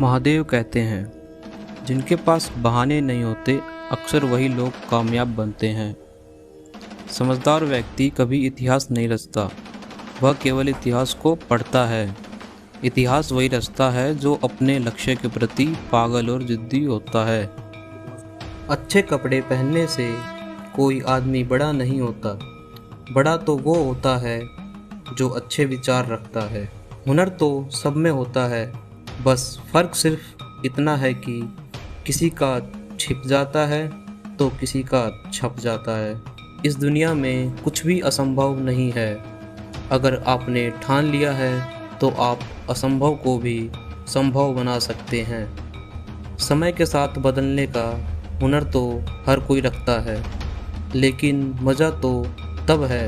महादेव कहते हैं, जिनके पास बहाने नहीं होते अक्सर वही लोग कामयाब बनते हैं। समझदार व्यक्ति कभी इतिहास नहीं रचता, वह केवल इतिहास को पढ़ता है। इतिहास वही रचता है जो अपने लक्ष्य के प्रति पागल और जिद्दी होता है। अच्छे कपड़े पहनने से कोई आदमी बड़ा नहीं होता, बड़ा तो वो होता है जो अच्छे विचार रखता है। हुनर तो सब में होता है, बस फ़र्क सिर्फ इतना है कि किसी का छिप जाता है तो किसी का छप जाता है। इस दुनिया में कुछ भी असंभव नहीं है। अगर आपने ठान लिया है तो आप असंभव को भी संभव बना सकते हैं। समय के साथ बदलने का हुनर तो हर कोई रखता है, लेकिन मज़ा तो तब है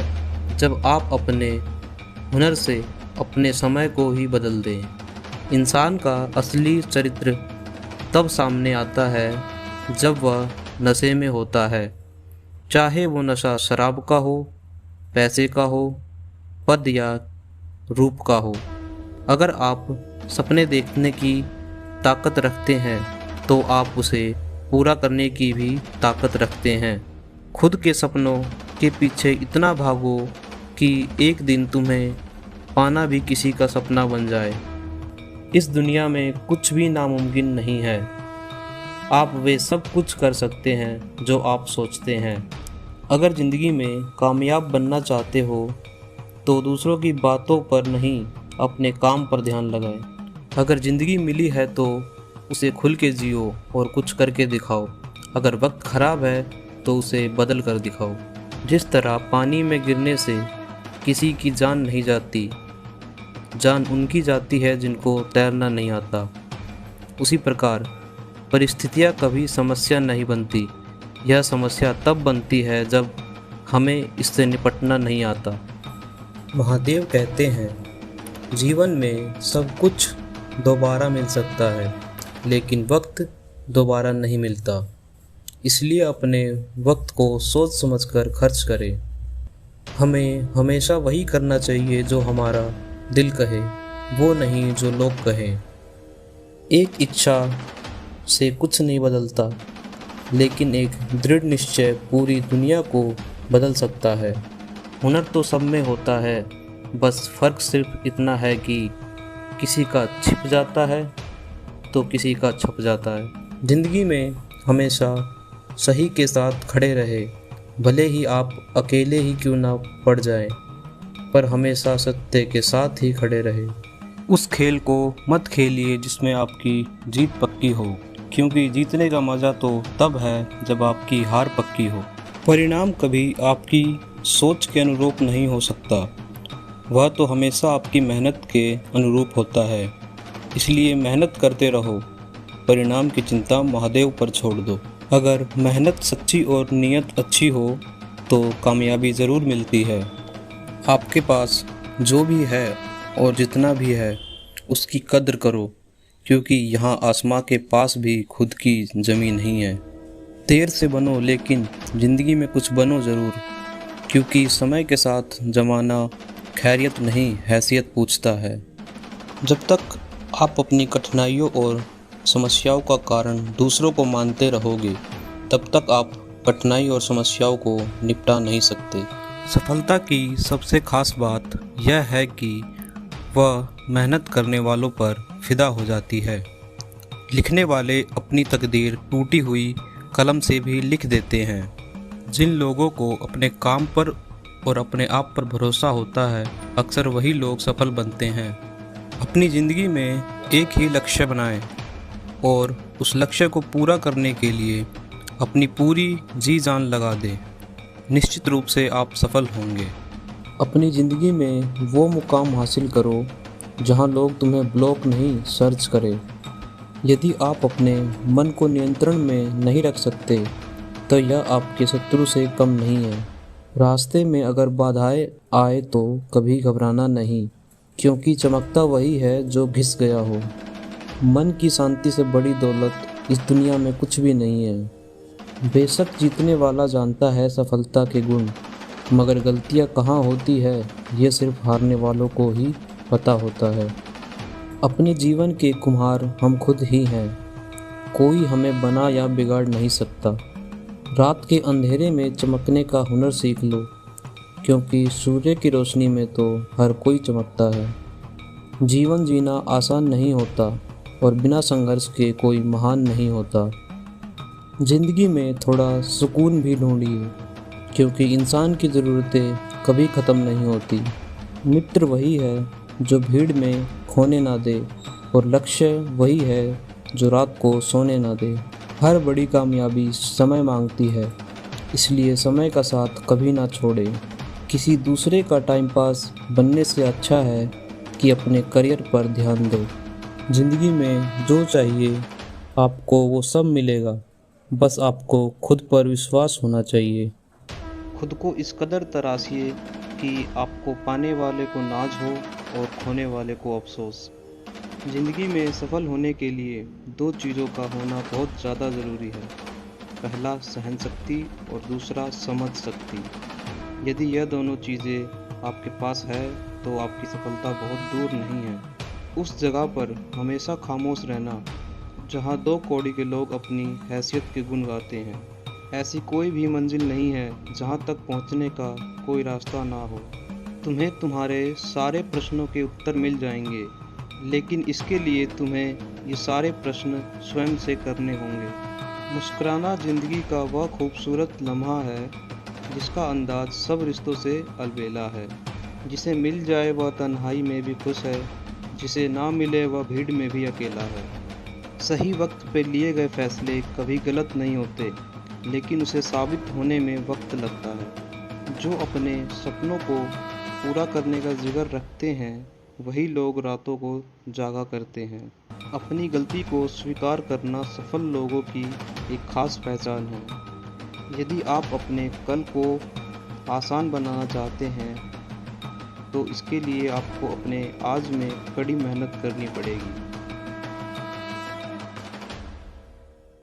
जब आप अपने हुनर से अपने समय को ही बदल दें। इंसान का असली चरित्र तब सामने आता है जब वह नशे में होता है, चाहे वो नशा शराब का हो, पैसे का हो, पद या रूप का हो। अगर आप सपने देखने की ताकत रखते हैं तो आप उसे पूरा करने की भी ताकत रखते हैं। खुद के सपनों के पीछे इतना भागो कि एक दिन तुम्हें पाना भी किसी का सपना बन जाए। इस दुनिया में कुछ भी नामुमकिन नहीं है। आप वे सब कुछ कर सकते हैं जो आप सोचते हैं। अगर ज़िंदगी में कामयाब बनना चाहते हो तो दूसरों की बातों पर नहीं, अपने काम पर ध्यान लगाएं। अगर ज़िंदगी मिली है तो उसे खुल के जियो और कुछ करके दिखाओ। अगर वक्त ख़राब है तो उसे बदल कर दिखाओ। जिस तरह पानी में गिरने से किसी की जान नहीं जाती, जान उनकी जाती है जिनको तैरना नहीं आता, उसी प्रकार परिस्थितियाँ कभी समस्या नहीं बनती। यह समस्या तब बनती है जब हमें इससे निपटना नहीं आता। महादेव कहते हैं, जीवन में सब कुछ दोबारा मिल सकता है, लेकिन वक्त दोबारा नहीं मिलता। इसलिए अपने वक्त को सोच समझकर खर्च करें। हमें हमेशा वही करना चाहिए जो हमारा दिल कहे, वो नहीं जो लोग कहें। एक इच्छा से कुछ नहीं बदलता, लेकिन एक दृढ़ निश्चय पूरी दुनिया को बदल सकता है। हुनर तो सब में होता है, बस फ़र्क सिर्फ इतना है कि किसी का छिप जाता है तो किसी का छप जाता है। ज़िंदगी में हमेशा सही के साथ खड़े रहे, भले ही आप अकेले ही क्यों ना पड़ जाएं, पर हमेशा सत्य के साथ ही खड़े रहे। उस खेल को मत खेलिए जिसमें आपकी जीत पक्की हो, क्योंकि जीतने का मज़ा तो तब है जब आपकी हार पक्की हो। परिणाम कभी आपकी सोच के अनुरूप नहीं हो सकता, वह तो हमेशा आपकी मेहनत के अनुरूप होता है। इसलिए मेहनत करते रहो, परिणाम की चिंता महादेव पर छोड़ दो। अगर मेहनत सच्ची और नीयत अच्छी हो तो कामयाबी ज़रूर मिलती है। आपके पास जो भी है और जितना भी है उसकी कद्र करो, क्योंकि यहाँ आसमां के पास भी खुद की ज़मीन नहीं है। देर से बनो, लेकिन ज़िंदगी में कुछ बनो ज़रूर, क्योंकि समय के साथ ज़माना खैरियत नहीं हैसियत पूछता है। जब तक आप अपनी कठिनाइयों और समस्याओं का कारण दूसरों को मानते रहोगे, तब तक आप कठिनाई और समस्याओं को निपटा नहीं सकते। सफलता की सबसे खास बात यह है कि वह मेहनत करने वालों पर फिदा हो जाती है। लिखने वाले अपनी तकदीर टूटी हुई कलम से भी लिख देते हैं। जिन लोगों को अपने काम पर और अपने आप पर भरोसा होता है, अक्सर वही लोग सफल बनते हैं। अपनी ज़िंदगी में एक ही लक्ष्य बनाएं और उस लक्ष्य को पूरा करने के लिए अपनी पूरी जी जान लगा दें। निश्चित रूप से आप सफल होंगे। अपनी ज़िंदगी में वो मुकाम हासिल करो जहां लोग तुम्हें ब्लॉक नहीं सर्च करें। यदि आप अपने मन को नियंत्रण में नहीं रख सकते तो यह आपके शत्रु से कम नहीं है। रास्ते में अगर बाधाएं आए तो कभी घबराना नहीं, क्योंकि चमकता वही है जो घिस गया हो। मन की शांति से बड़ी दौलत इस दुनिया में कुछ भी नहीं है। बेशक जीतने वाला जानता है सफलता के गुण, मगर गलतियां कहाँ होती है ये सिर्फ हारने वालों को ही पता होता है। अपने जीवन के कुम्हार हम खुद ही हैं, कोई हमें बना या बिगाड़ नहीं सकता। रात के अंधेरे में चमकने का हुनर सीख लो, क्योंकि सूर्य की रोशनी में तो हर कोई चमकता है। जीवन जीना आसान नहीं होता और बिना संघर्ष के कोई महान नहीं होता। जिंदगी में थोड़ा सुकून भी ढूंढिए, क्योंकि इंसान की ज़रूरतें कभी ख़त्म नहीं होती। मित्र वही है जो भीड़ में खोने ना दे, और लक्ष्य वही है जो रात को सोने ना दे। हर बड़ी कामयाबी समय मांगती है, इसलिए समय का साथ कभी ना छोड़े। किसी दूसरे का टाइम पास बनने से अच्छा है कि अपने करियर पर ध्यान दो। ज़िंदगी में जो चाहिए आपको वो सब मिलेगा, बस आपको खुद पर विश्वास होना चाहिए। खुद को इस कदर तराशिए कि आपको पाने वाले को नाज हो और खोने वाले को अफसोस। ज़िंदगी में सफल होने के लिए दो चीज़ों का होना बहुत ज़्यादा ज़रूरी है। पहला सहन शक्ति और दूसरा समझ शक्ति। यदि यह दोनों चीज़ें आपके पास है तो आपकी सफलता बहुत दूर नहीं है। उस जगह पर हमेशा खामोश रहना जहाँ दो कौड़ी के लोग अपनी हैसियत के गुण गाते हैं। ऐसी कोई भी मंजिल नहीं है जहाँ तक पहुँचने का कोई रास्ता ना हो। तुम्हें तुम्हारे सारे प्रश्नों के उत्तर मिल जाएंगे, लेकिन इसके लिए तुम्हें ये सारे प्रश्न स्वयं से करने होंगे। मुस्कुराना ज़िंदगी का वह खूबसूरत लम्हा है जिसका अंदाज सब रिश्तों से अलबेला है। जिसे मिल जाए वह तन्हाई में भी खुश है, जिसे ना मिले वह भीड़ में भी अकेला है। सही वक्त पे लिए गए फैसले कभी गलत नहीं होते, लेकिन उसे साबित होने में वक्त लगता है। जो अपने सपनों को पूरा करने का जिगर रखते हैं वही लोग रातों को जागा करते हैं। अपनी गलती को स्वीकार करना सफल लोगों की एक खास पहचान है। यदि आप अपने कल को आसान बनाना चाहते हैं तो इसके लिए आपको अपने आज में कड़ी मेहनत करनी पड़ेगी।